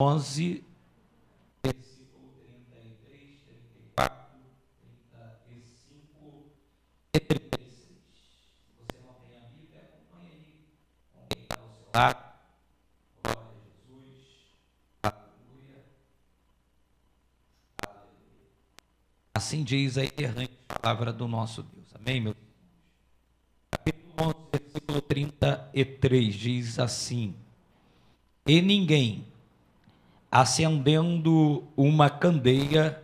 11, versículo 33, 34, 35 e 36. Se você não tem a Bíblia, acompanhe aí com quem está ao seu lado. Glória a Jesus. Aleluia. Aleluia. Assim diz a inerrante palavra do nosso Deus. Amém, meu Deus? Capítulo 11, versículo 33 diz assim: E ninguém, acendendo uma candeia,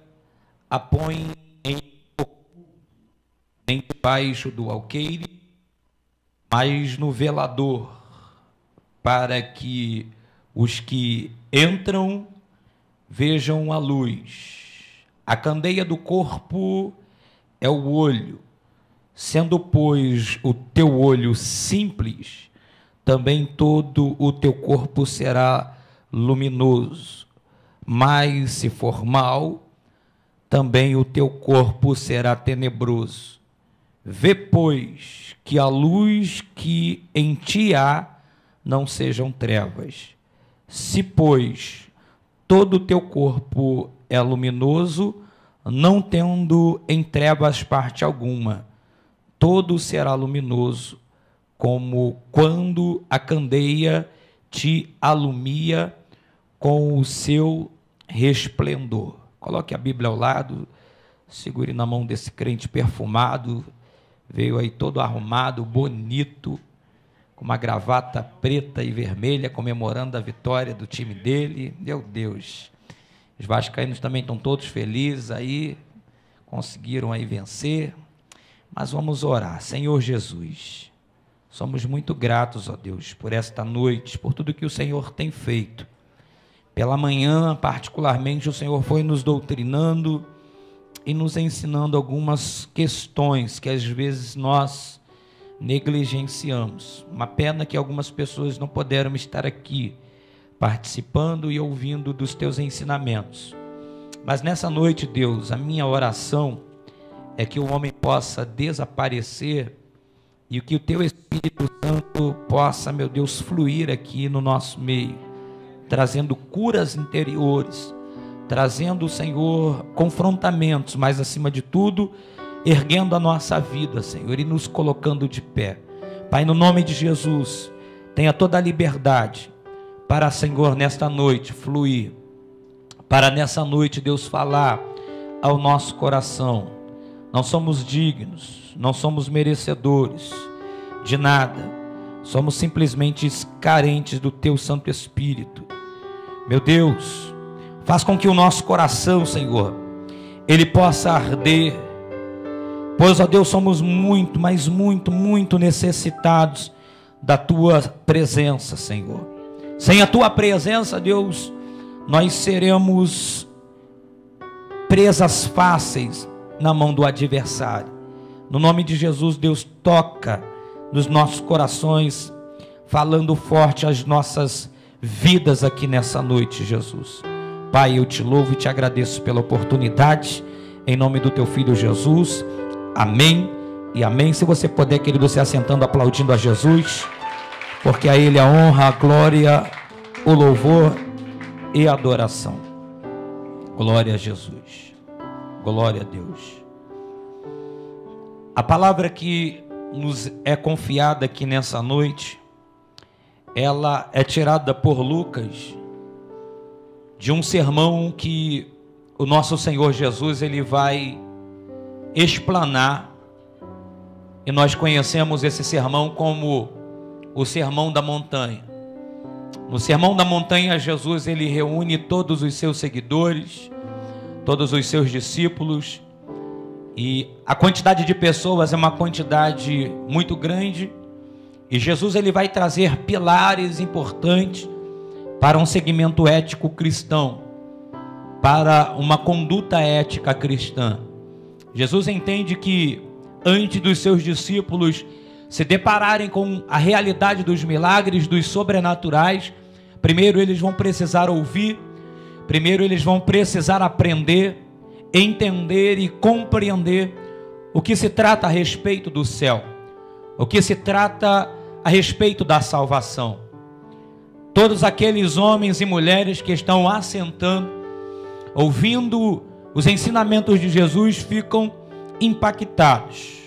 a põe em oculto, nem debaixo do alqueire, mas no velador, para que os que entram vejam a luz. A candeia do corpo é o olho. Sendo, pois, o teu olho simples, também todo o teu corpo será luminoso. Mas se for mau, também o teu corpo será tenebroso. Vê, pois, que a luz que em ti há não sejam trevas. Se, pois, todo o teu corpo é luminoso, não tendo em trevas parte alguma, todo será luminoso, como quando a candeia te alumia com o seu resplendor. Coloque a Bíblia ao lado, segure na mão desse crente perfumado, veio aí todo arrumado, bonito, com uma gravata preta e vermelha, comemorando a vitória do time dele. Meu Deus, os vascaínos também estão todos felizes aí, conseguiram aí vencer. Mas vamos orar. Senhor Jesus, somos muito gratos, ó Deus, por esta noite, por tudo que o Senhor tem feito. Pela manhã, particularmente, o Senhor foi nos doutrinando e nos ensinando algumas questões que às vezes nós negligenciamos. Uma pena que algumas pessoas não puderam estar aqui participando e ouvindo dos teus ensinamentos. Mas nessa noite, Deus, a minha oração é que o homem possa desaparecer e que o teu Espírito Santo possa, meu Deus, fluir aqui no nosso meio, trazendo curas interiores, trazendo, Senhor, confrontamentos, mas acima de tudo, erguendo a nossa vida, Senhor, e nos colocando de pé. Pai, no nome de Jesus, tenha toda a liberdade para, Senhor, nesta noite fluir, para nessa noite, Deus, falar ao nosso coração. Não somos dignos, não somos merecedores de nada, somos simplesmente carentes do Teu Santo Espírito. Meu Deus, faz com que o nosso coração, Senhor, ele possa arder, pois, ó Deus, somos muito, mas muito, muito necessitados da Tua presença, Senhor. Sem a Tua presença, Deus, nós seremos presas fáceis na mão do adversário. No nome de Jesus, Deus, toca nos nossos corações, falando forte as nossas vidas aqui nessa noite, Jesus. Pai, eu te louvo e te agradeço pela oportunidade, em nome do teu Filho Jesus, amém e amém. Se você puder, querido, se assentando, aplaudindo a Jesus, porque a Ele a honra, a glória, o louvor e a adoração. Glória a Jesus. Glória a Deus. A palavra que nos é confiada aqui nessa noite, ela é tirada por Lucas de um sermão que o nosso Senhor Jesus ele vai explanar, e nós conhecemos esse sermão como o Sermão da Montanha. No Sermão da Montanha, Jesus ele reúne todos os seus seguidores, todos os seus discípulos, e a quantidade de pessoas é uma quantidade muito grande, e Jesus ele vai trazer pilares importantes para um segmento ético cristão, para uma conduta ética cristã. Jesus entende que antes dos seus discípulos se depararem com a realidade dos milagres, dos sobrenaturais, primeiro eles vão precisar ouvir, primeiro eles vão precisar aprender, entender e compreender o que se trata a respeito do céu, o que se trata a respeito da salvação. todos aqueles homens e mulheres que estão assentando, ouvindo os ensinamentos de Jesus, ficam impactados,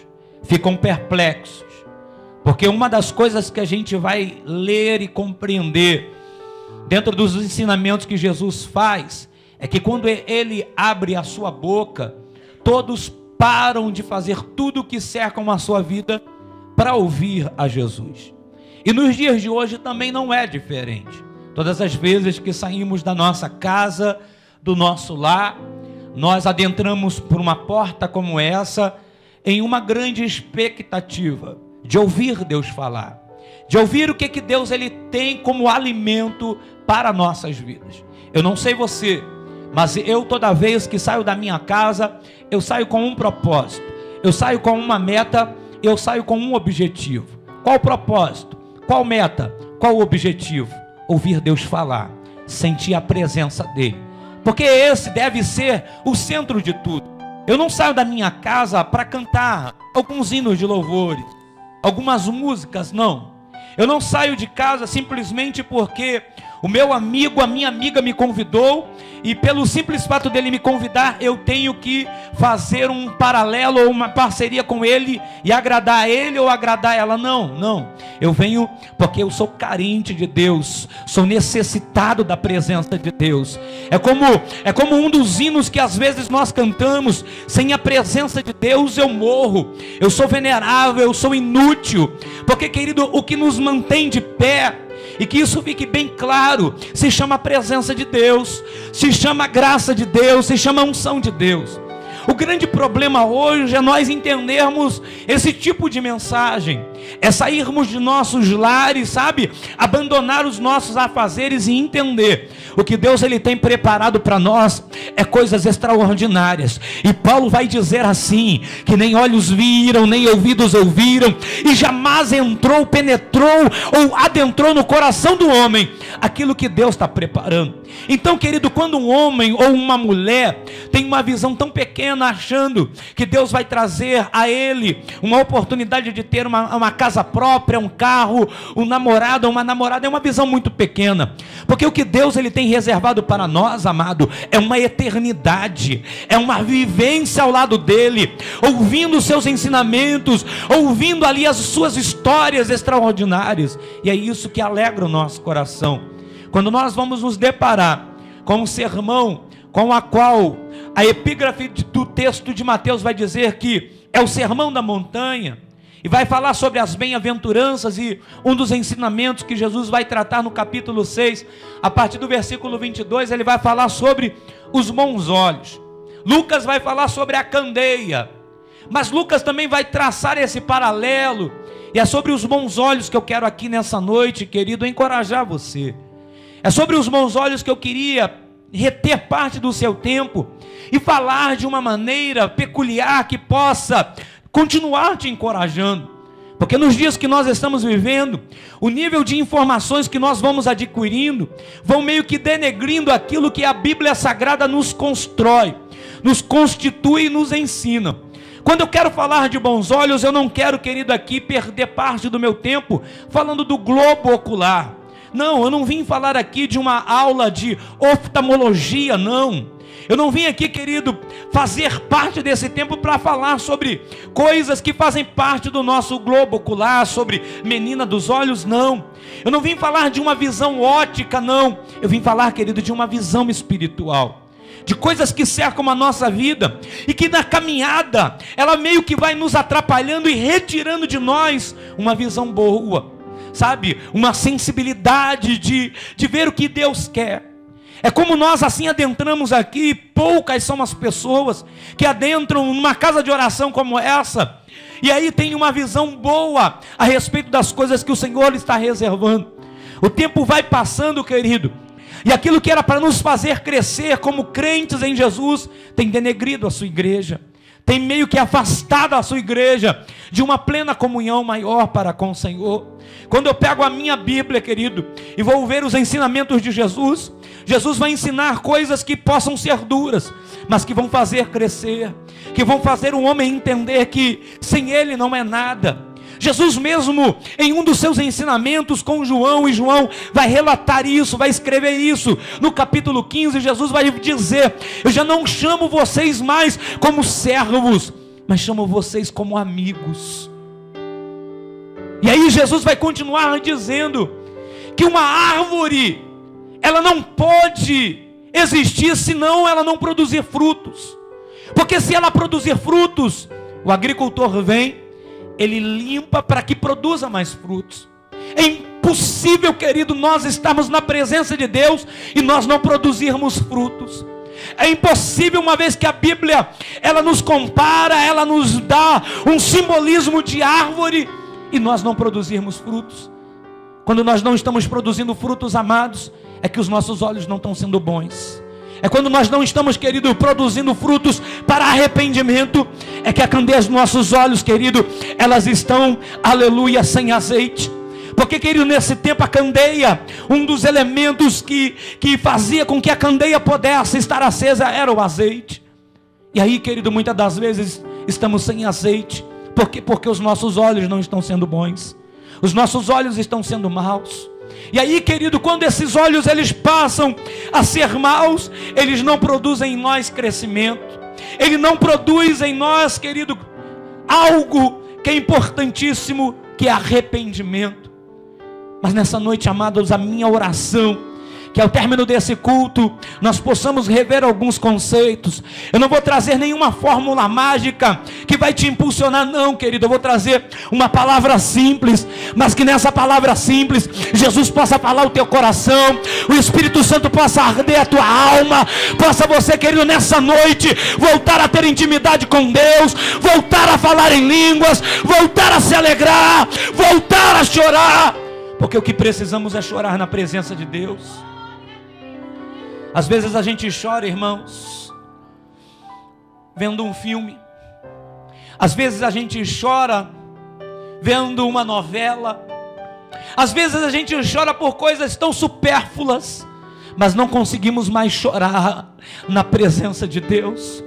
ficam perplexos, porque uma das coisas que a gente vai ler e compreender dentro dos ensinamentos que Jesus faz, é que quando ele abre a sua boca, todos param de fazer tudo o que cercam a sua vida para ouvir a Jesus. E nos dias de hoje também não é diferente. Todas as vezes que saímos da nossa casa, do nosso lar, nós adentramos por uma porta como essa, em uma grande expectativa de ouvir Deus falar, de ouvir o que Deus ele tem como alimento para nossas vidas. Eu não sei você, mas eu toda vez que saio da minha casa, eu saio com um propósito, eu saio com uma meta, eu saio com um objetivo. Qual o propósito? Qual meta? Qual o objetivo? Ouvir Deus falar, sentir a presença dele, porque esse deve ser o centro de tudo. Eu não saio da minha casa para cantar alguns hinos de louvores, algumas músicas, não. Eu não saio de casa simplesmente porque o meu amigo, a minha amiga me convidou, e pelo simples fato dele me convidar, eu tenho que fazer um paralelo ou uma parceria com ele e agradar a ele ou agradar ela. Não, não. Eu venho porque eu sou carente de Deus, sou necessitado da presença de Deus. É como um dos hinos que às vezes nós cantamos: sem a presença de Deus eu morro, eu sou venerável, eu sou inútil. Porque, querido, o que nos mantém de pé, e que isso fique bem claro, se chama a presença de Deus, se chama a graça de Deus, se chama a unção de Deus. O grande problema hoje é nós entendermos esse tipo de mensagem, é sairmos de nossos lares, sabe, abandonar os nossos afazeres e entender o que Deus ele tem preparado para nós é coisas extraordinárias. E Paulo vai dizer assim, que nem olhos viram, nem ouvidos ouviram, e jamais entrou, penetrou ou adentrou no coração do homem aquilo que Deus está preparando. Então, querido, quando um homem ou uma mulher tem uma visão tão pequena, achando que Deus vai trazer a ele uma oportunidade de ter uma casa própria, um carro, um namorado, uma namorada, é uma visão muito pequena. Porque o que Deus ele tem reservado para nós, amado, é uma eternidade, é uma vivência ao lado dele, ouvindo os seus ensinamentos, ouvindo ali as suas histórias extraordinárias. E é isso que alegra o nosso coração. Quando nós vamos nos deparar com um sermão com a qual a epígrafe do texto de Mateus vai dizer que é o sermão da montanha, e vai falar sobre as bem-aventuranças, e um dos ensinamentos que Jesus vai tratar no capítulo 6, a partir do versículo 22, ele vai falar sobre os bons olhos. Lucas vai falar sobre a candeia, mas Lucas também vai traçar esse paralelo, e é sobre os bons olhos que eu quero aqui nessa noite, querido, encorajar você. É sobre os bons olhos que eu queria reter parte do seu tempo e falar de uma maneira peculiar que possa continuar te encorajando. Porque nos dias que nós estamos vivendo, o nível de informações que nós vamos adquirindo vão meio que denegrindo aquilo que a Bíblia Sagrada nos constrói, nos constitui e nos ensina. Quando eu quero falar de bons olhos, eu não quero, querido, aqui perder parte do meu tempo falando do globo ocular. Não, eu não vim falar aqui de uma aula de oftalmologia, não. Eu não vim aqui, querido, fazer parte desse tempo para falar sobre coisas que fazem parte do nosso globo ocular, sobre menina dos olhos, não. Eu não vim falar de uma visão ótica, não. Eu vim falar, querido, de uma visão espiritual, de coisas que cercam a nossa vida e que na caminhada ela meio que vai nos atrapalhando e retirando de nós uma visão boa, sabe, uma sensibilidade de ver o que Deus quer. É como nós assim adentramos aqui, poucas são as pessoas que adentram numa casa de oração como essa, e aí tem uma visão boa a respeito das coisas que o Senhor está reservando. O tempo vai passando, querido, e aquilo que era para nos fazer crescer como crentes em Jesus, tem denegrido a sua igreja, tem meio que afastado a sua igreja de uma plena comunhão maior para com o Senhor. Quando eu pego a minha Bíblia, querido, e vou ver os ensinamentos de Jesus, Jesus vai ensinar coisas que possam ser duras, mas que vão fazer crescer, que vão fazer o homem entender que sem Ele não é nada. Jesus mesmo, em um dos seus ensinamentos com João, e João vai relatar isso, vai escrever isso, no capítulo 15, Jesus vai dizer: eu já não chamo vocês mais como servos, mas chamo vocês como amigos. E aí Jesus vai continuar dizendo que uma árvore, ela não pode existir senão ela não produzir frutos, porque se ela produzir frutos, o agricultor vem, ele limpa para que produza mais frutos. É impossível, querido, nós estarmos na presença de Deus e nós não produzirmos frutos. É impossível, uma vez que a Bíblia, ela nos compara, ela nos dá um simbolismo de árvore e nós não produzirmos frutos. Quando nós não estamos produzindo frutos, amados, é que os nossos olhos não estão sendo bons. É quando nós não estamos, querido, produzindo frutos para arrependimento, é que a candeia dos nossos olhos, querido, elas estão, aleluia, sem azeite. Porque, querido, nesse tempo a candeia, um dos elementos que fazia com que a candeia pudesse estar acesa era o azeite. E aí, querido, muitas das vezes estamos sem azeite. Por quê? Porque os nossos olhos não estão sendo bons. Os nossos olhos estão sendo maus. E aí, querido, quando esses olhos eles passam a ser maus, eles não produzem em nós crescimento. Ele não produz em nós, querido, algo que é importantíssimo, que é arrependimento. Mas nessa noite, amados, a minha oração, que ao término desse culto, nós possamos rever alguns conceitos. Eu não vou trazer nenhuma fórmula mágica que vai te impulsionar, não, querido. Eu vou trazer uma palavra simples, mas que nessa palavra simples, Jesus possa falar o teu coração, o Espírito Santo possa arder a tua alma, possa você, querido, nessa noite, voltar a ter intimidade com Deus, voltar a falar em línguas, voltar a se alegrar, voltar a chorar, porque o que precisamos é chorar na presença de Deus. Às vezes a gente chora, irmãos, vendo um filme. Às vezes a gente chora vendo uma novela. Às vezes a gente chora por coisas tão supérfluas, mas não conseguimos mais chorar na presença de Deus.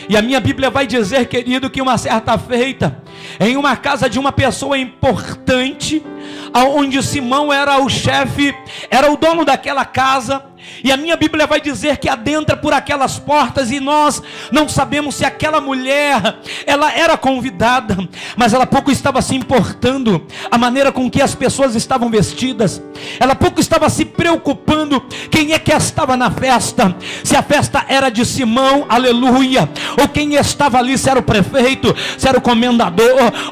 E a minha Bíblia vai dizer, querido, que uma certa feita, em uma casa de uma pessoa importante, onde Simão era o chefe, era o dono daquela casa, e a minha Bíblia vai dizer que adentra por aquelas portas, e nós não sabemos se aquela mulher, ela era convidada, mas ela pouco estava se importando a maneira com que as pessoas estavam vestidas. Ela pouco estava se preocupando quem é que estava na festa, se a festa era de Simão, aleluia, ou quem estava ali, se era o prefeito, se era o comendador,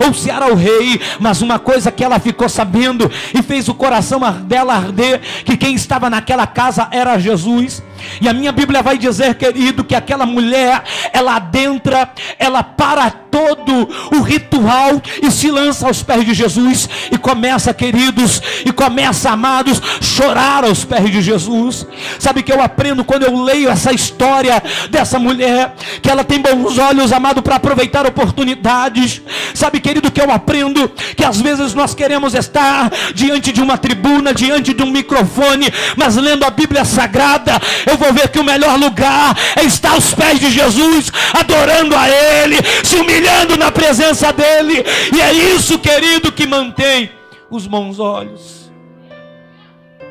ou se era o rei. Mas uma coisa que ela ficou sabendo e fez o coração dela arder, que quem estava naquela casa era Jesus. E a minha Bíblia vai dizer, querido, que aquela mulher, ela adentra, ela para todo o ritual e se lança aos pés de Jesus e começa, queridos, e começa, amados, chorar aos pés de Jesus. Sabe que eu aprendo quando eu leio essa história dessa mulher, que ela tem bons olhos, amado, para aproveitar oportunidades. Sabe, querido, que eu aprendo que às vezes nós queremos estar diante de uma tribuna, diante de um microfone, mas lendo a Bíblia Sagrada, eu vou ver que o melhor lugar é estar aos pés de Jesus, adorando a Ele, se humilhando na presença dEle. E é isso, querido, que mantém os bons olhos.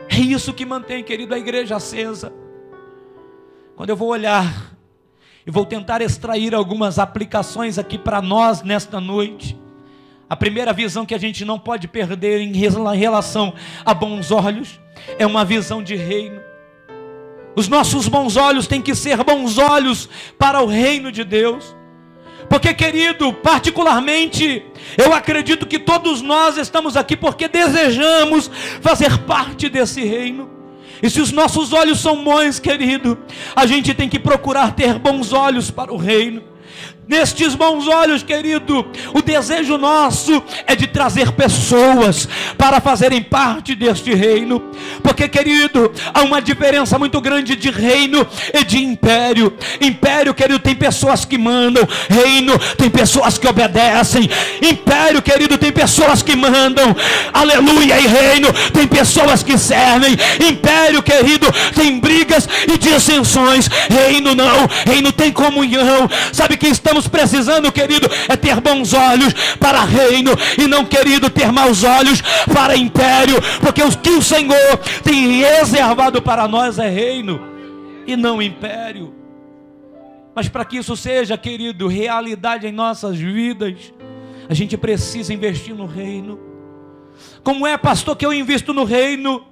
É isso que mantém, querido, a igreja acesa. Quando eu vou olhar e vou tentar extrair algumas aplicações aqui para nós nesta noite, a primeira visão que a gente não pode perder em relação a bons olhos é uma visão de reino. Os nossos bons olhos têm que ser bons olhos para o reino de Deus. Porque, querido, particularmente, eu acredito que todos nós estamos aqui porque desejamos fazer parte desse reino. E se os nossos olhos são bons, querido, a gente tem que procurar ter bons olhos para o reino. Nestes bons olhos, querido, o desejo nosso é de trazer pessoas para fazerem parte deste reino. Porque, querido, há uma diferença muito grande de reino e de império. Império, querido, tem pessoas que mandam. Reino, tem pessoas que obedecem. Império, querido, tem pessoas que mandam. Aleluia. E reino, tem pessoas que servem. Império, querido, tem brigas e dissensões. Reino não. Reino tem comunhão. Sabe que estamos estamos precisando, querido, é ter bons olhos para reino e não, querido, ter maus olhos para império, porque o que o Senhor tem reservado para nós é reino e não império. Mas para que isso seja, querido, realidade em nossas vidas, a gente precisa investir no reino. Como é, pastor, que eu invisto no reino?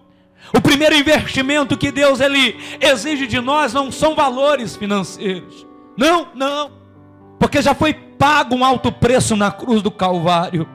O primeiro investimento que Deus ele exige de nós não são valores financeiros. Não. Porque já foi pago um alto preço na cruz do Calvário.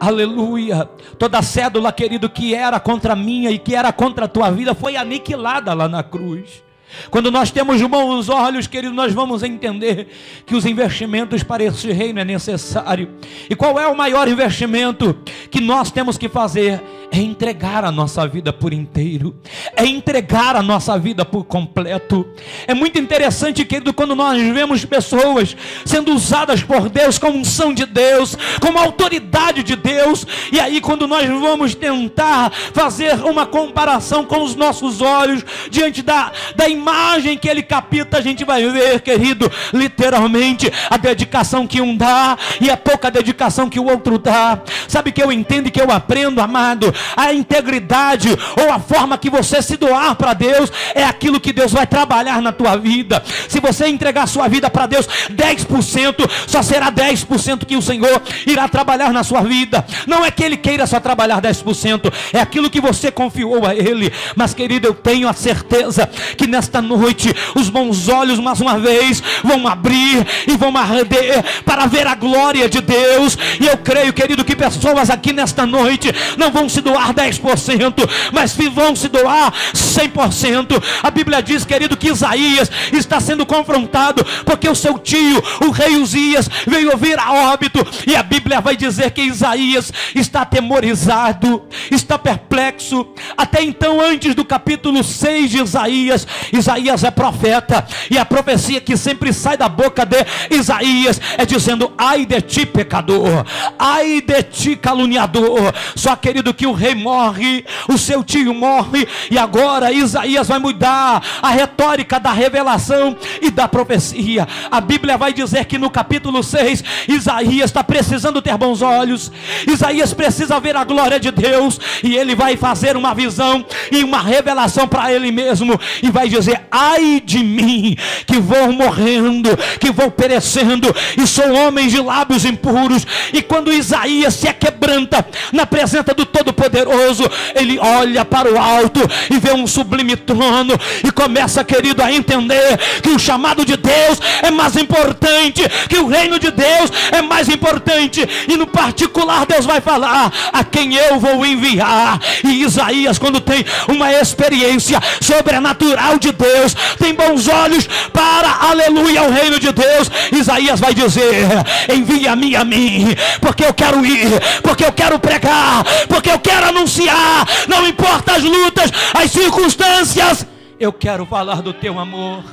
Aleluia. Toda cédula, querido, que era contra a minha e que era contra a tua vida foi aniquilada lá na cruz. Quando nós temos bons olhos, querido, nós vamos entender que os investimentos para esse reino é necessário. E qual é o maior investimento que nós temos que fazer? É entregar a nossa vida por inteiro, é entregar a nossa vida por completo. É muito interessante, querido, quando nós vemos pessoas sendo usadas por Deus como unção de Deus, como autoridade de Deus, e aí quando nós vamos tentar fazer uma comparação com os nossos olhos, diante da imagem que ele capta, a gente vai ver, querido, literalmente a dedicação que um dá e a pouca dedicação que o outro dá. Sabe que eu entendo e que eu aprendo, amado? A integridade ou a forma que você se doar para Deus é aquilo que Deus vai trabalhar na tua vida. Se você entregar sua vida para Deus 10%, só será 10% que o Senhor irá trabalhar na sua vida. Não é que Ele queira só trabalhar 10%, é aquilo que você confiou a Ele. Mas, querido, eu tenho a certeza que nesta noite os bons olhos mais uma vez vão abrir e vão arder para ver a glória de Deus. E eu creio, querido, que pessoas aqui nesta noite não vão se doar 10%, mas vão se doar 100%. A Bíblia diz, querido, que Isaías está sendo confrontado porque o seu tio, o rei Uzias, veio vir a óbito, e a Bíblia vai dizer que Isaías está atemorizado, está perplexo. Até então, antes do capítulo 6 de Isaías, Isaías é profeta, e a profecia que sempre sai da boca de Isaías é dizendo: ai de ti, pecador, ai de ti, caluniador. Só, querido, que o rei morre, o seu tio morre, e agora Isaías vai mudar a retórica da revelação e da profecia. A Bíblia vai dizer que no capítulo 6, Isaías está precisando ter bons olhos, Isaías precisa ver a glória de Deus, e ele vai fazer uma visão e uma revelação para ele mesmo, e vai dizer: ai de mim, que vou morrendo, que vou perecendo, e sou homem de lábios impuros. E quando Isaías se quebranta na presença do Todo-Poderoso, ele olha para o alto e vê um sublime trono, e começa, querido, a entender que o chamado de Deus é mais importante, que o reino de Deus é mais importante, e no particular Deus vai falar: a quem eu vou enviar. E Isaías, quando tem uma experiência sobrenatural de Deus, tem bons olhos para, aleluia, o reino de Deus, Isaías vai dizer: envia-me a mim, porque eu quero ir, porque eu quero pregar, porque eu quero anunciar, não importa as lutas, as circunstâncias, eu quero falar do teu amor.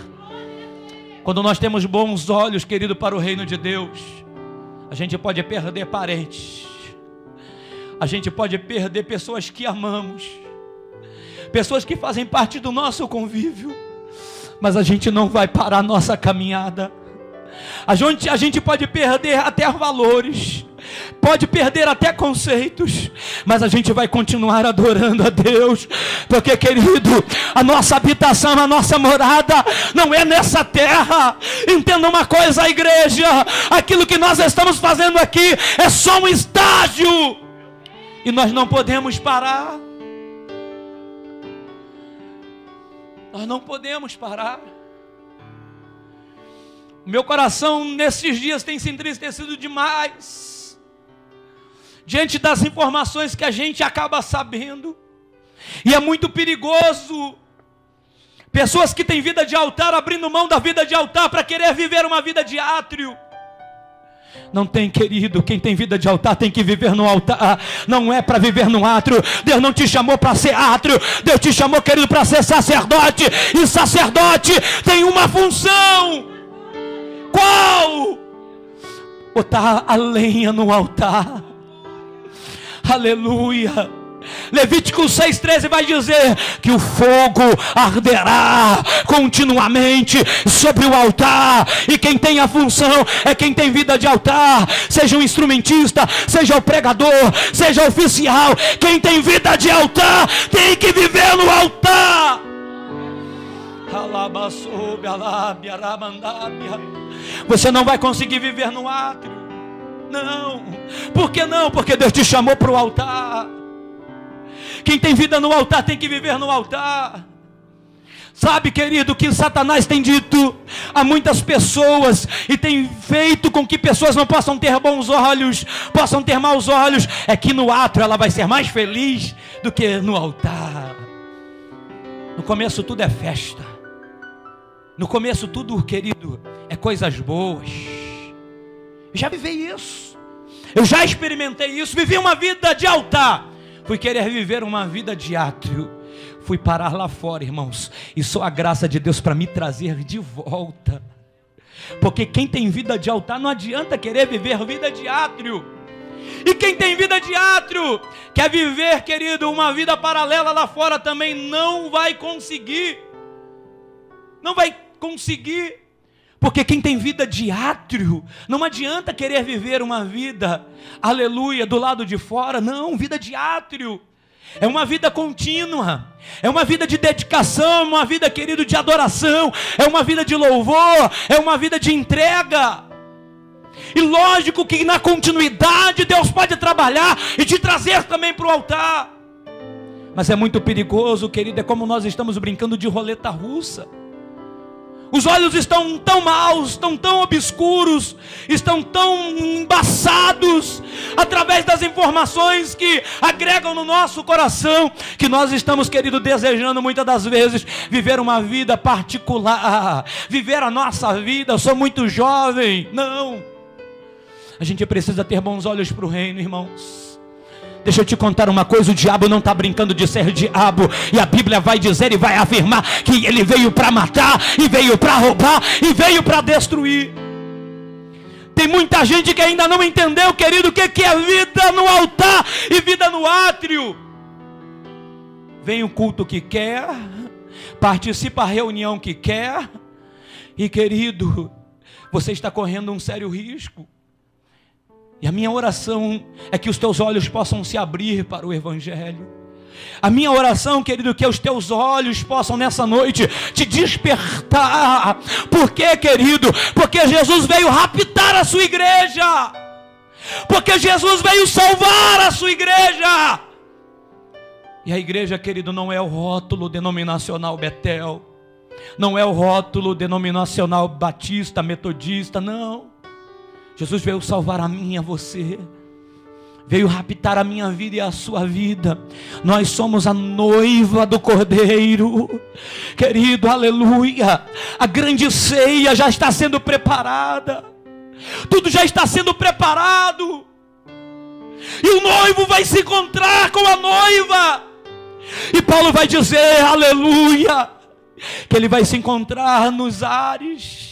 Quando nós temos bons olhos, querido, para o reino de Deus, a gente pode perder parentes, a gente pode perder pessoas que amamos, pessoas que fazem parte do nosso convívio, mas a gente não vai parar a nossa caminhada. A gente pode perder até valores, pode perder até conceitos, mas a gente vai continuar adorando a Deus, porque, querido, a nossa habitação, a nossa morada não é nessa terra. Entenda uma coisa, igreja: aquilo que nós estamos fazendo aqui é só um estágio, e nós não podemos parar. Nós não podemos parar. O meu coração nesses dias tem se entristecido demais diante das informações que a gente acaba sabendo, e é muito perigoso pessoas que têm vida de altar abrindo mão da vida de altar para querer viver uma vida de átrio. Não tem, querido, quem tem vida de altar tem que viver no altar, não é para viver no átrio. Deus não te chamou para ser átrio, Deus te chamou, querido, para ser sacerdote, e sacerdote tem uma função. Qual? Botar a lenha no altar. Aleluia. Levítico 6,13 vai dizer que o fogo arderá continuamente sobre o altar, e quem tem a função é quem tem vida de altar, seja um instrumentista, seja o pregador, seja o oficial. Quem tem vida de altar tem que viver no altar. Você não vai conseguir viver no átrio. Não. Por que não? Porque Deus te chamou para o altar. Quem tem vida no altar tem que viver no altar. Sabe, querido, que Satanás tem dito a muitas pessoas e tem feito com que pessoas não possam ter bons olhos, possam ter maus olhos, é que no átrio ela vai ser mais feliz do que no altar. No começo tudo é festa. No começo tudo, querido, é coisas boas. Eu já vivi isso. Eu já experimentei isso. Vivi uma vida de altar. Fui querer viver uma vida de átrio. Fui parar lá fora, irmãos. E só a graça de Deus para me trazer de volta. Porque quem tem vida de altar não adianta querer viver vida de átrio. E quem tem vida de átrio quer viver, querido, uma vida paralela lá fora também não vai conseguir. Não vai conseguir. Porque quem tem vida de átrio, não adianta querer viver uma vida, aleluia, do lado de fora. Não, vida de átrio é uma vida contínua, é uma vida de dedicação, uma vida, querido, de adoração, é uma vida de louvor, é uma vida de entrega. E lógico que na continuidade Deus pode trabalhar e te trazer também para o altar. Mas é muito perigoso, querido, é como nós estamos brincando de roleta russa. Os olhos estão tão maus, estão tão obscuros, estão tão embaçados, através das informações que agregam no nosso coração, que nós estamos, querido, desejando muitas das vezes viver uma vida particular, viver a nossa vida. Eu sou muito jovem. Não, a gente precisa ter bons olhos para o reino, irmãos. Deixa eu te contar uma coisa, o diabo não está brincando de ser diabo, e a Bíblia vai dizer e vai afirmar que ele veio para matar, e veio para roubar, e veio para destruir. Tem muita gente que ainda não entendeu, querido, o que é vida no altar e vida no átrio. Vem o culto que quer, participa da reunião que quer, e, querido, você está correndo um sério risco. E a minha oração é que os teus olhos possam se abrir para o Evangelho. A minha oração, querido, é que os teus olhos possam nessa noite te despertar. Por quê, querido? Porque Jesus veio raptar a sua igreja. Porque Jesus veio salvar a sua igreja. E a igreja, querido, não é o rótulo denominacional Betel. Não é o rótulo denominacional batista, metodista, não. Jesus veio salvar a mim e a você. Veio raptar a minha vida e a sua vida. Nós somos a noiva do Cordeiro. Querido, aleluia. A grande ceia já está sendo preparada. Tudo já está sendo preparado. E o noivo vai se encontrar com a noiva. E Paulo vai dizer, aleluia, que ele vai se encontrar nos ares.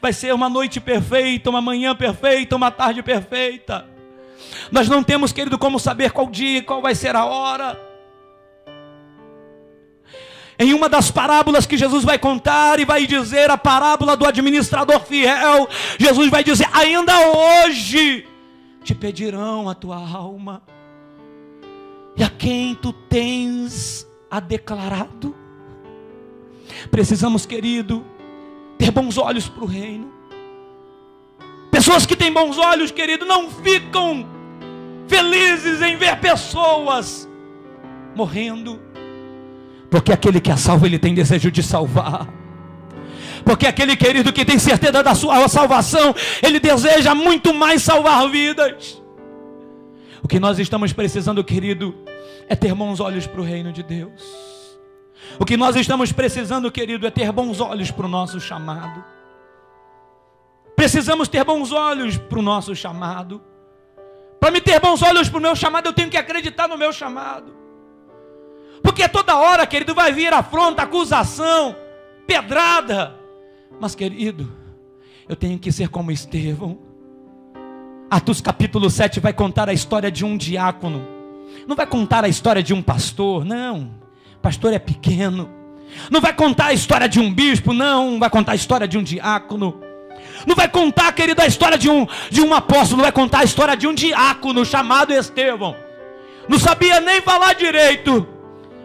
Vai ser uma noite perfeita, uma manhã perfeita, uma tarde perfeita. Nós não temos, querido, como saber qual dia, qual vai ser a hora. Em uma das parábolas que Jesus vai contar e vai dizer, a parábola do administrador fiel, Jesus vai dizer, ainda hoje te pedirão a tua alma. E a quem tu tens a declarado? Precisamos, querido, ter bons olhos para o reino. Pessoas que têm bons olhos, querido, não ficam felizes em ver pessoas morrendo. Porque aquele que é salvo, ele tem desejo de salvar. Porque aquele, querido, que tem certeza da sua salvação, ele deseja muito mais salvar vidas. O que nós estamos precisando, querido, é ter bons olhos para o reino de Deus. O que nós estamos precisando, querido, é ter bons olhos para o nosso chamado. Precisamos ter bons olhos para o nosso chamado. Para me ter bons olhos para o meu chamado, eu tenho que acreditar no meu chamado. Porque toda hora, querido, vai vir afronta, acusação, pedrada. Mas, querido, eu tenho que ser como Estevão. Atos capítulo 7 vai contar a história de um diácono Não vai contar a história de um pastor, não. Pastor é pequeno. Não vai contar a história de um bispo, não. Vai contar a história de um diácono. Não vai contar, querido, a história de um apóstolo. Vai contar a história de um diácono chamado Estevão. Não sabia nem falar direito.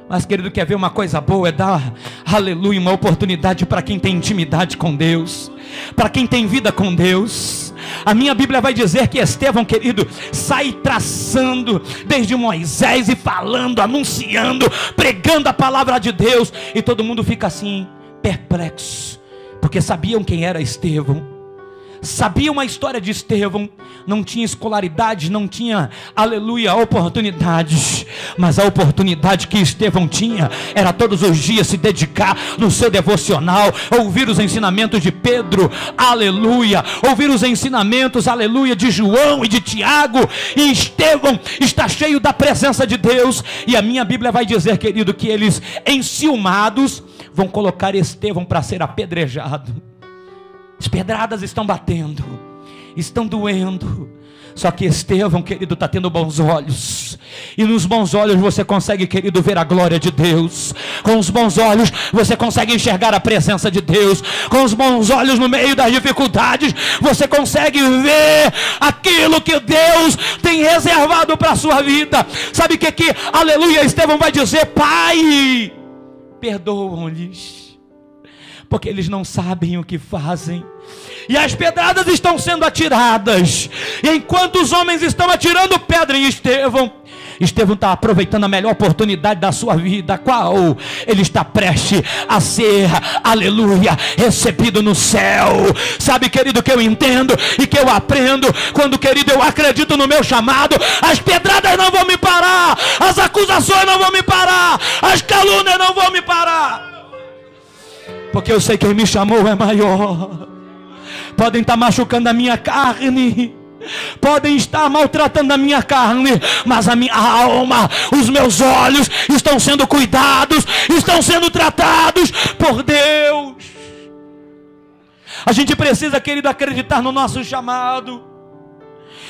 Mas, querido, quer ver uma coisa boa? É dar, aleluia, uma oportunidade para quem tem intimidade com Deus, para quem tem vida com Deus. A minha Bíblia vai dizer que Estevão, querido, sai traçando desde Moisés e falando, anunciando, pregando a palavra de Deus. E todo mundo fica assim, perplexo, porque sabiam quem era Estevão. Sabiam a história de Estevão. Não tinha escolaridade, não tinha, aleluia, oportunidades. Mas a oportunidade que Estevão tinha era todos os dias se dedicar no seu devocional, ouvir os ensinamentos de Pedro, aleluia, ouvir os ensinamentos, aleluia, de João e de Tiago. E Estevão está cheio da presença de Deus. E a minha Bíblia vai dizer, querido, que eles, enciumados, vão colocar Estevão para ser apedrejado. As pedradas estão batendo, estão doendo. Só que Estevão, querido, está tendo bons olhos. E nos bons olhos você consegue, querido, ver a glória de Deus. Com os bons olhos você consegue enxergar a presença de Deus. Com os bons olhos no meio das dificuldades você consegue ver aquilo que Deus tem reservado para a sua vida. Sabe o que aleluia, Estevão vai dizer? Pai, perdoam-lhes, porque eles não sabem o que fazem. E as pedradas estão sendo atiradas. E enquanto os homens estão atirando pedra em Estevão, Estevão está aproveitando a melhor oportunidade da sua vida. Qual? Ele está prestes a ser, aleluia, recebido no céu. Sabe, querido, que eu entendo e que eu aprendo quando, querido, eu acredito no meu chamado. As pedradas não vão me parar, as acusações não vão me parar, as calúnias não vão me parar, porque eu sei que quem me chamou é maior. Podem estar machucando a minha carne, podem estar maltratando a minha carne, mas a minha alma, os meus olhos estão sendo cuidados, estão sendo tratados por Deus. A gente precisa, querido, acreditar no nosso chamado.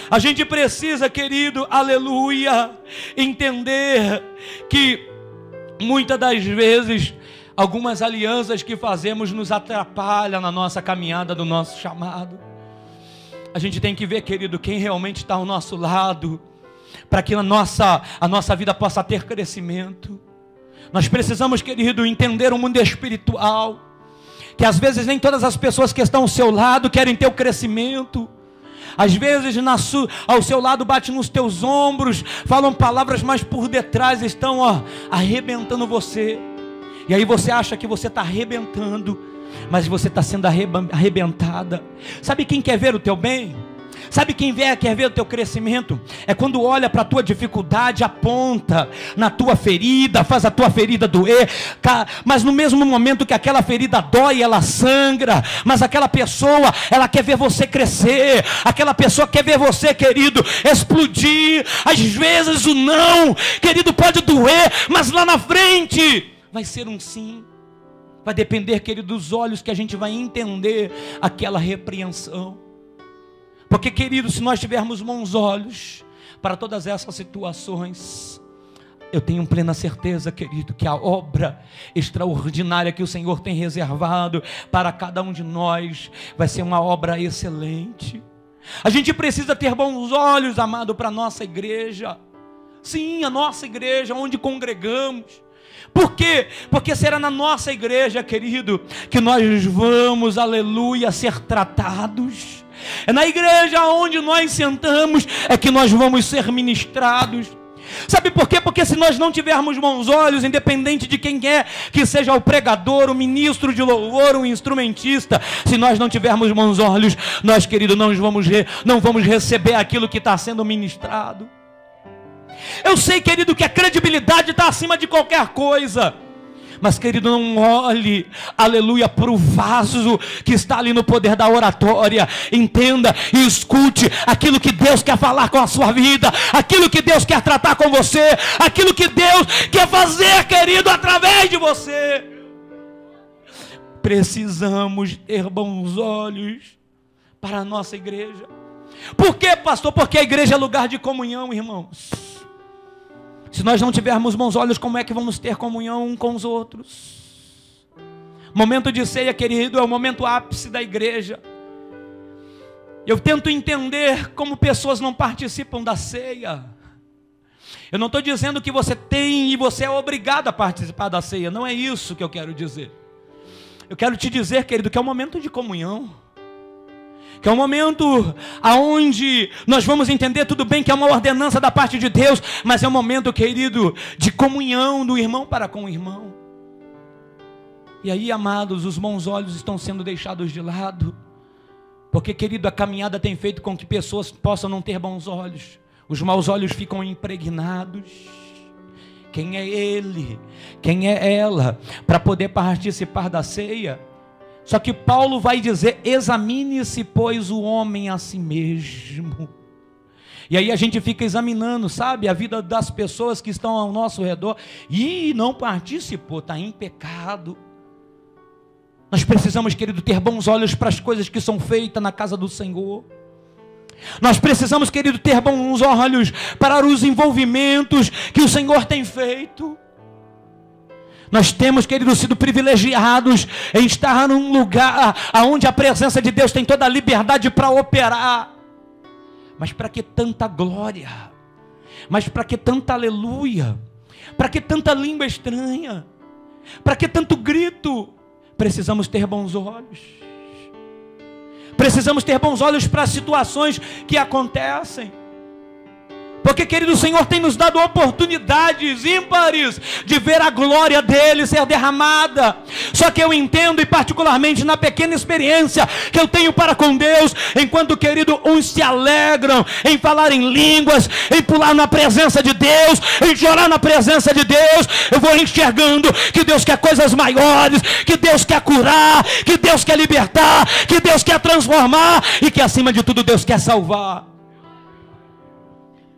A gente precisa, querido, aleluia, entender que muitas das vezes algumas alianças que fazemos nos atrapalham na nossa caminhada do nosso chamado. A gente tem que ver, querido, quem realmente está ao nosso lado, para que a nossa vida possa ter crescimento. Nós precisamos, querido, entender o mundo espiritual, que às vezes nem todas as pessoas que estão ao seu lado querem ter o crescimento. Às vezes ao seu lado bate nos teus ombros, falam palavras, mas por detrás estão arrebentando você. E aí você acha que você está arrebentando, mas você está sendo arrebentada. Sabe quem quer ver o teu bem? Sabe quem quer ver o teu crescimento? É quando olha para a tua dificuldade, aponta na tua ferida, faz a tua ferida doer, mas no mesmo momento que aquela ferida dói, ela sangra. Mas aquela pessoa, ela quer ver você crescer. Aquela pessoa quer ver você, querido, explodir. Às vezes o não, querido, pode doer, mas lá na frente vai ser um sim. Vai depender, querido, dos olhos que a gente vai entender aquela repreensão. Porque, querido, se nós tivermos bons olhos para todas essas situações, eu tenho plena certeza, querido, que a obra extraordinária que o Senhor tem reservado para cada um de nós vai ser uma obra excelente. A gente precisa ter bons olhos, amado, para a nossa igreja. Sim, a nossa igreja, onde congregamos. Por quê? Porque será na nossa igreja, querido, que nós vamos, aleluia, ser tratados. É na igreja onde nós sentamos é que nós vamos ser ministrados. Sabe por quê? Porque se nós não tivermos bons olhos, independente de quem é que seja o pregador, o ministro de louvor, o instrumentista, se nós não tivermos bons olhos, nós, querido, não vamos receber aquilo que está sendo ministrado. Eu sei, querido, que a credibilidade está acima de qualquer coisa. Mas, querido, não olhe, aleluia, para o vaso que está ali no poder da oratória. Entenda e escute aquilo que Deus quer falar com a sua vida, aquilo que Deus quer tratar com você, aquilo que Deus quer fazer, querido, através de você. Precisamos ter bons olhos para a nossa igreja. Por quê, pastor? Porque a igreja é lugar de comunhão, irmãos. Se nós não tivermos bons olhos, como é que vamos ter comunhão uns com os outros? Momento de ceia, querido, é o momento ápice da igreja. Eu tento entender como pessoas não participam da ceia. Eu não estou dizendo que você tem e você é obrigado a participar da ceia. Não é isso que eu quero dizer. Eu quero te dizer, querido, que é um momento de comunhão. Que é um momento onde nós vamos entender tudo bem que é uma ordenança da parte de Deus, mas é um momento, querido, de comunhão do irmão para com o irmão. E aí, amados, os bons olhos estão sendo deixados de lado, porque, querido, a caminhada tem feito com que pessoas possam não ter bons olhos. Os maus olhos ficam impregnados. Quem é ele? Quem é ela? Para poder participar da ceia. Só que Paulo vai dizer: examine-se, pois, o homem a si mesmo. E aí a gente fica examinando, sabe, a vida das pessoas que estão ao nosso redor. E não participou, está em pecado. Nós precisamos, querido, ter bons olhos para as coisas que são feitas na casa do Senhor. Nós precisamos, querido, ter bons olhos para os envolvimentos que o Senhor tem feito. Nós temos, querido, sido privilegiados em estar num lugar onde a presença de Deus tem toda a liberdade para operar. Mas para que tanta glória? Mas para que tanta aleluia? Para que tanta língua estranha? Para que tanto grito? Precisamos ter bons olhos. Precisamos ter bons olhos para as situações que acontecem. Porque, querido, o Senhor tem nos dado oportunidades ímpares de ver a glória dele ser derramada. Só que eu entendo, e particularmente na pequena experiência que eu tenho para com Deus, enquanto, querido, uns se alegram em falar em línguas, em pular na presença de Deus, em chorar na presença de Deus, eu vou enxergando que Deus quer coisas maiores, que Deus quer curar, que Deus quer libertar, que Deus quer transformar e que, acima de tudo, Deus quer salvar.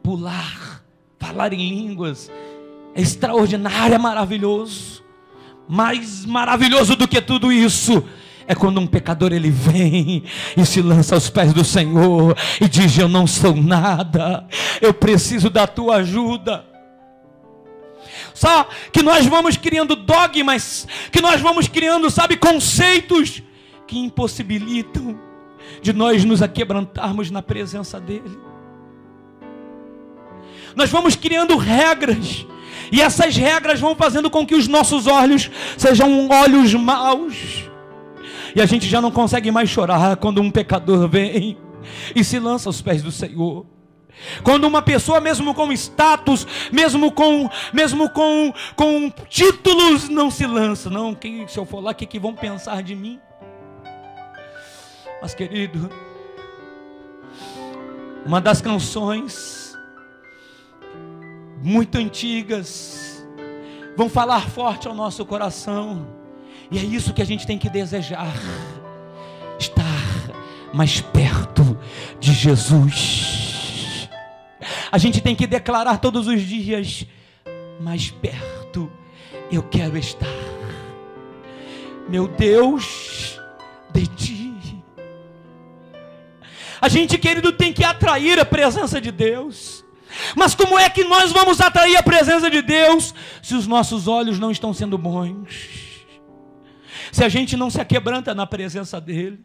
Pular, falar em línguas é extraordinário, é maravilhoso. Mais maravilhoso do que tudo isso é quando um pecador ele vem e se lança aos pés do Senhor e diz: eu não sou nada, eu preciso da tua ajuda. Só que nós vamos criando dogmas, que nós vamos criando, sabe, conceitos que impossibilitam de nós nos aquebrantarmos na presença dele. Nós vamos criando regras, e essas regras vão fazendo com que os nossos olhos sejam olhos maus, e a gente já não consegue mais chorar quando um pecador vem e se lança aos pés do Senhor. Quando uma pessoa, mesmo com status, mesmo com títulos, não se lança. Não, se eu for lá, o que vão pensar de mim? Mas, querido, uma das canções muito antigas vão falar forte ao nosso coração, e é isso que a gente tem que desejar: estar mais perto de Jesus. A gente tem que declarar todos os dias: mais perto eu quero estar, meu Deus, de ti. A gente, querido, tem que atrair a presença de Deus. Mas como é que nós vamos atrair a presença de Deus se os nossos olhos não estão sendo bons? Se a gente não se aquebranta na presença dele?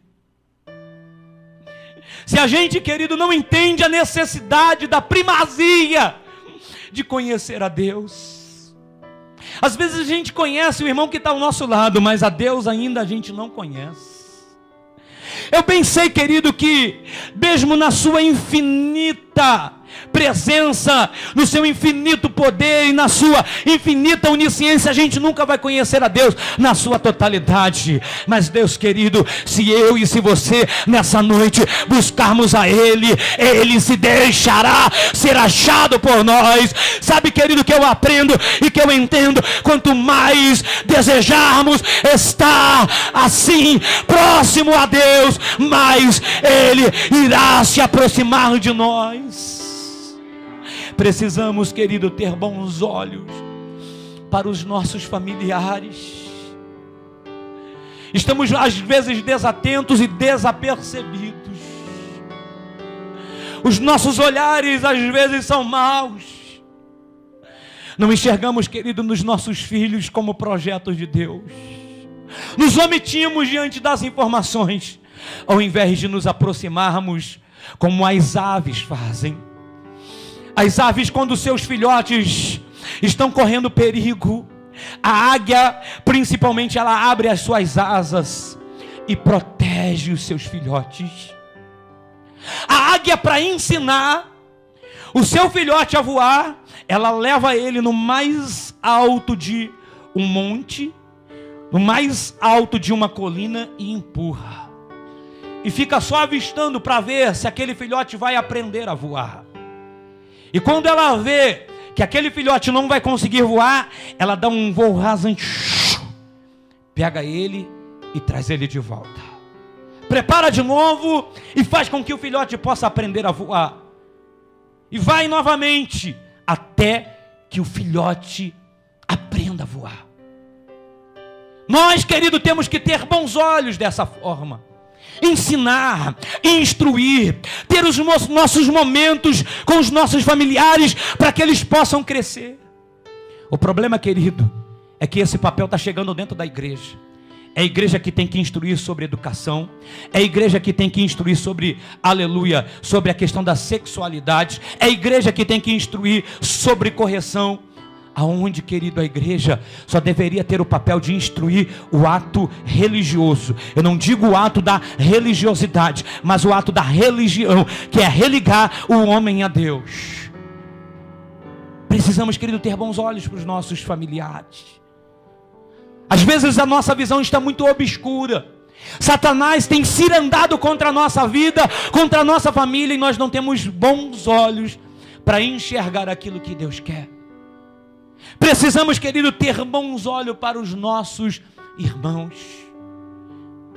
Se a gente, querido, não entende a necessidade da primazia de conhecer a Deus? Às vezes a gente conhece o irmão que está ao nosso lado, mas a Deus ainda a gente não conhece. Eu bem sei, querido, que mesmo na sua infinita presença, no seu infinito poder e na sua infinita onisciência, a gente nunca vai conhecer a Deus na sua totalidade. Mas, Deus querido, se eu e se você nessa noite buscarmos a Ele, Ele se deixará ser achado por nós. Sabe, querido, que eu aprendo e que eu entendo: quanto mais desejarmos estar assim próximo a Deus, mais Ele irá se aproximar de nós. Precisamos, querido, ter bons olhos para os nossos familiares. Estamos às vezes desatentos e desapercebidos. Os nossos olhares às vezes são maus. Não enxergamos, querido, nos nossos filhos como projetos de Deus. Nos omitimos diante das informações, ao invés de nos aproximarmos como as aves fazem. As aves, quando seus filhotes estão correndo perigo, a águia, principalmente, ela abre as suas asas e protege os seus filhotes. A águia, para ensinar o seu filhote a voar, ela leva ele no mais alto de um monte, no mais alto de uma colina e empurra. E fica só avistando para ver se aquele filhote vai aprender a voar. E quando ela vê que aquele filhote não vai conseguir voar, ela dá um voo rasante, pega ele e traz ele de volta. Prepara de novo e faz com que o filhote possa aprender a voar. E vai novamente, até que o filhote aprenda a voar. Nós, querido, temos que ter bons olhos dessa forma. Ensinar, instruir, ter os nossos momentos com os nossos familiares, para que eles possam crescer. O problema, querido, é que esse papel está chegando dentro da igreja. É a igreja que tem que instruir sobre educação. É a igreja que tem que instruir sobre, aleluia, sobre a questão da sexualidade. É a igreja que tem que instruir sobre correção. Aonde, querido, a igreja só deveria ter o papel de instruir o ato religioso. Eu não digo o ato da religiosidade, mas o ato da religião, que é religar o homem a Deus. Precisamos, querido, ter bons olhos para os nossos familiares. Às vezes a nossa visão está muito obscura. Satanás tem cirandado contra a nossa vida, contra a nossa família, e nós não temos bons olhos para enxergar aquilo que Deus quer. Precisamos, querido, ter bons olhos para os nossos irmãos.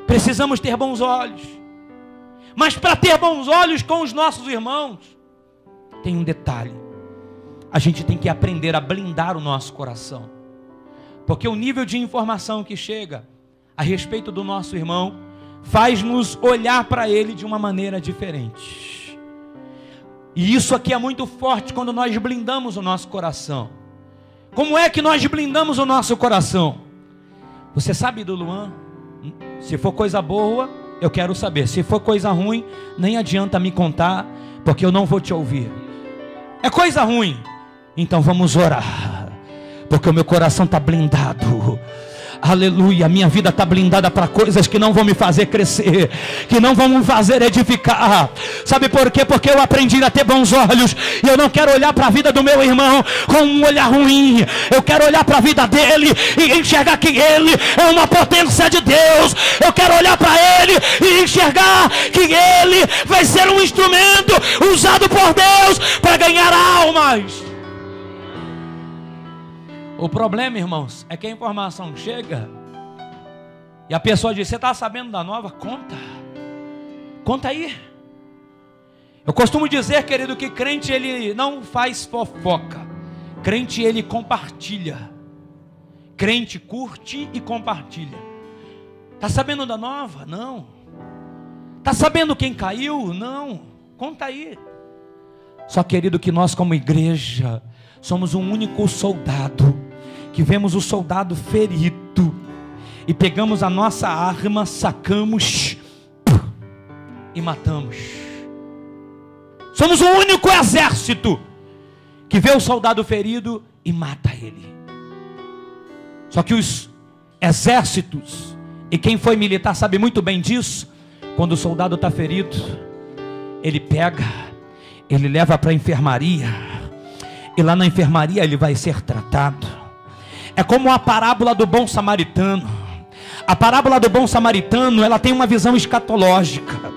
Precisamos ter bons olhos. Mas para ter bons olhos com os nossos irmãos, tem um detalhe. A gente tem que aprender a blindar o nosso coração. Porque o nível de informação que chega a respeito do nosso irmão faz-nos olhar para ele de uma maneira diferente. E isso aqui é muito forte quando nós blindamos o nosso coração. Como é que nós blindamos o nosso coração? Você sabe do Luan? Se for coisa boa, eu quero saber. Se for coisa ruim, nem adianta me contar, porque eu não vou te ouvir. É coisa ruim? Então vamos orar, porque o meu coração está blindado. Aleluia, minha vida está blindada para coisas que não vão me fazer crescer, que não vão me fazer edificar. Sabe por quê? Porque eu aprendi a ter bons olhos, e eu não quero olhar para a vida do meu irmão com um olhar ruim. Eu quero olhar para a vida dele e enxergar que ele é uma potência de Deus. Eu quero olhar para ele e enxergar que ele vai ser um instrumento usado por Deus para ganhar almas. O problema, irmãos, é que a informação chega e a pessoa diz: você está sabendo da nova? Conta aí. Eu costumo dizer, querido, que crente ele não faz fofoca. Crente ele compartilha. Crente curte e compartilha. Está sabendo da nova? Não. Está sabendo quem caiu? Não. Conta aí. Só, querido, que nós como igreja somos um único soldado, que vemos o soldado ferido e pegamos a nossa arma, sacamos e matamos. Somos o único exército que vê o soldado ferido e mata ele. Só que os exércitos, e quem foi militar sabe muito bem disso, quando o soldado está ferido, ele pega, ele leva para a enfermaria, e lá na enfermaria ele vai ser tratado. É como a parábola do bom samaritano. A parábola do bom samaritano, ela tem uma visão escatológica.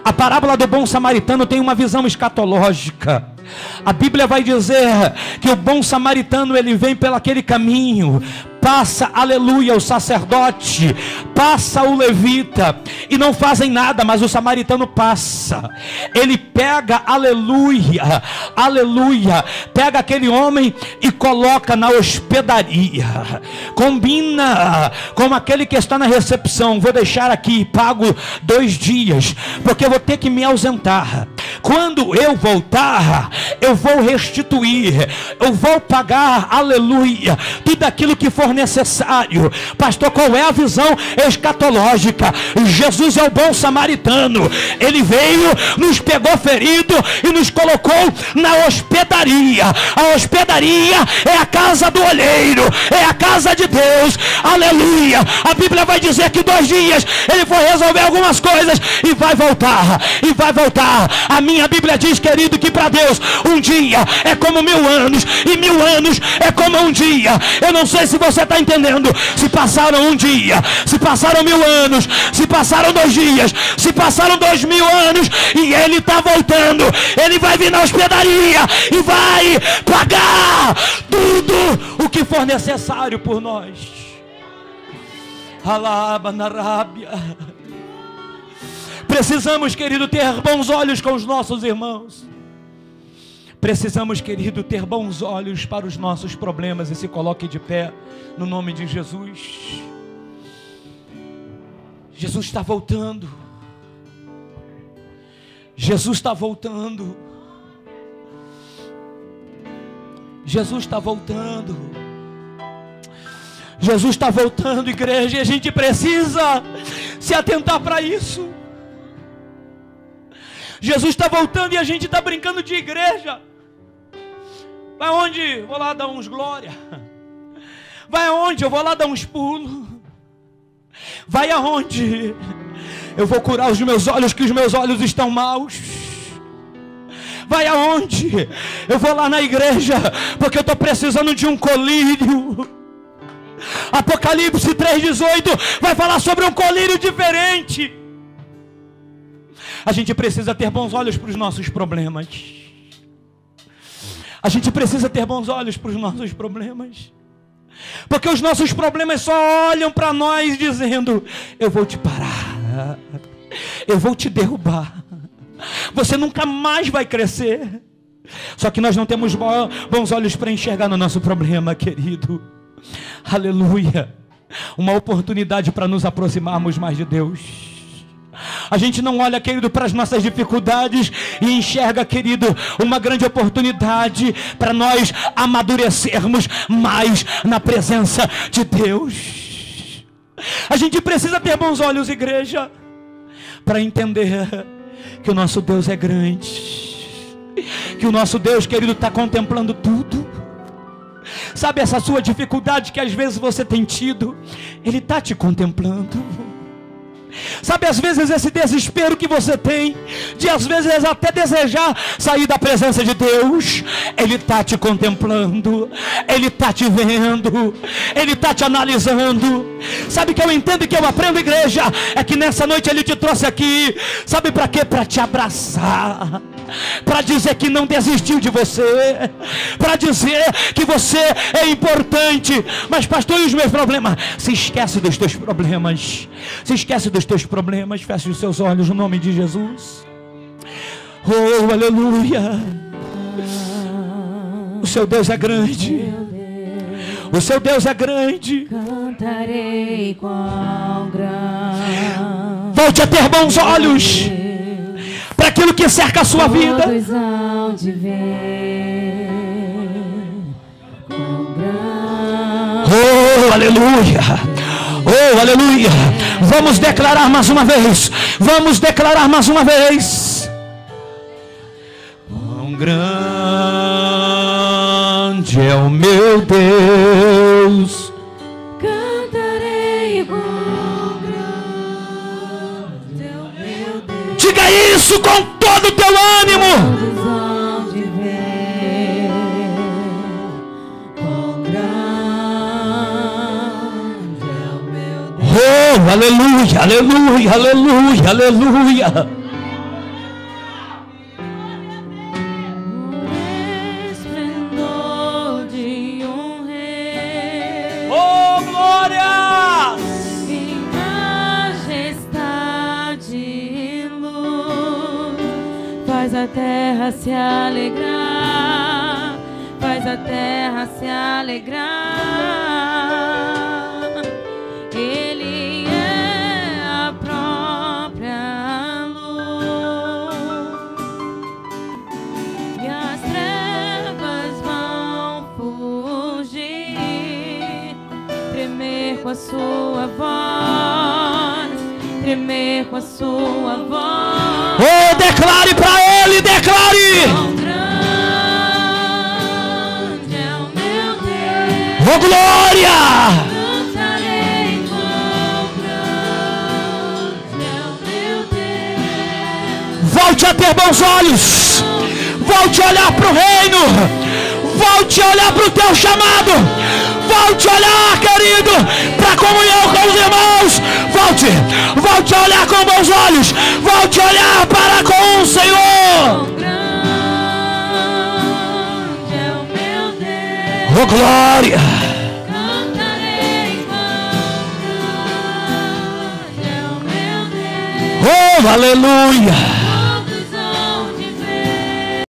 A parábola do bom samaritano tem uma visão escatológica. A Bíblia vai dizer que o bom samaritano, ele vem pelo aquele caminho, passa, aleluia, o sacerdote, passa o levita, e não fazem nada, mas o samaritano passa. Ele pega, aleluia, aleluia, pega aquele homem e coloca na hospedaria, combina com aquele que está na recepção: vou deixar aqui, pago 2 dias, porque eu vou ter que me ausentar. quando eu voltar, eu vou restituir, eu vou pagar, aleluia, tudo aquilo que for necessário. Pastor, qual é a visão escatológica? Jesus é o bom samaritano. Ele veio, nos pegou ferido e nos colocou na hospedaria. A hospedaria é a casa do olheiro, é a casa de Deus, aleluia. A Bíblia vai dizer que 2 dias ele foi resolver algumas coisas e vai voltar, e vai voltar. A minha Bíblia diz, querido, que para Deus um dia é como 1000 anos, e 1000 anos é como um dia. Eu não sei se você está entendendo, se passaram um dia, se passaram 1000 anos, se passaram 2 dias, se passaram 2000 anos, e ele está voltando. Ele vai vir na hospedaria e vai pagar tudo o que for necessário por nós. Alaba na rábia. Precisamos, querido, ter bons olhos com os nossos irmãos. Precisamos, querido, ter bons olhos para os nossos problemas. E se coloque de pé no nome de Jesus. Jesus está voltando. Jesus está voltando. Jesus está voltando. Jesus está voltando, igreja, e a gente precisa se atentar para isso. Jesus está voltando e a gente está brincando de igreja. Vai aonde? Vou lá dar uns glória. Vai aonde? Eu vou lá dar uns pulos. Vai aonde? Eu vou curar os meus olhos, que os meus olhos estão maus. Vai aonde? Eu vou lá na igreja, porque eu estou precisando de um colírio. Apocalipse 3,18 vai falar sobre um colírio diferente. A gente precisa ter bons olhos para os nossos problemas. A gente precisa ter bons olhos para os nossos problemas. Porque os nossos problemas só olham para nós dizendo: eu vou te parar, eu vou te derrubar, você nunca mais vai crescer. Só que nós não temos bons olhos para enxergar no nosso problema, querido. Aleluia. Uma oportunidade para nos aproximarmos mais de Deus. A gente não olha, querido, para as nossas dificuldades e enxerga, querido, uma grande oportunidade para nós amadurecermos mais na presença de Deus. A gente precisa ter bons olhos, igreja, para entender que o nosso Deus é grande, que o nosso Deus, querido, está contemplando tudo. Sabe essa sua dificuldade que às vezes você tem tido? Ele está te contemplando. Sabe, às vezes esse desespero que você tem, de às vezes até desejar sair da presença de Deus, Ele está te contemplando, Ele está te vendo, Ele está te analisando. Sabe que eu entendo e que eu aprendo, igreja, é que nessa noite Ele te trouxe aqui, sabe para quê? Para te abraçar, para dizer que não desistiu de você, para dizer que você é importante. Mas pastor, e os meus problemas? Se esquece dos teus problemas, se esquece dos teus problemas. Feche os seus olhos no nome de Jesus. Oh, aleluia. O seu Deus é grande, o seu Deus é grande. Cantarei quão grande. Volte a ter bons olhos para aquilo que cerca a sua vida. Todos hão de ver quão grande. Oh, aleluia. Oh, aleluia. Vamos declarar mais uma vez. Vamos declarar mais uma vez. Quão grande é o meu Deus. Cantarei quão grande é o meu Deus. Diga isso com todo o teu ânimo. Todos hão de ver quão grande é o meu Deus. Oh, aleluia, aleluia, aleluia, aleluia. Esplendor de um rei. Oh, glórias! Em majestade e luz, faz a terra se alegrar, faz a terra se alegrar. Ele é a própria luz. tremer com a sua voz. Oh, declare para Ele, declare. Quão grande é o meu Deus. Oh, glória. Cantarei quão grande é o meu Deus. Volte a ter bons olhos. Volte a olhar para o reino. Volte a olhar para o teu chamado. Volte a olhar, querido, para a comunhão com os irmãos. Volte a olhar com bons olhos. Volte a olhar para com o Senhor. Quão grande é o meu Deus. Oh, glória. Cantarei quão grande é o meu Deus. Oh, aleluia.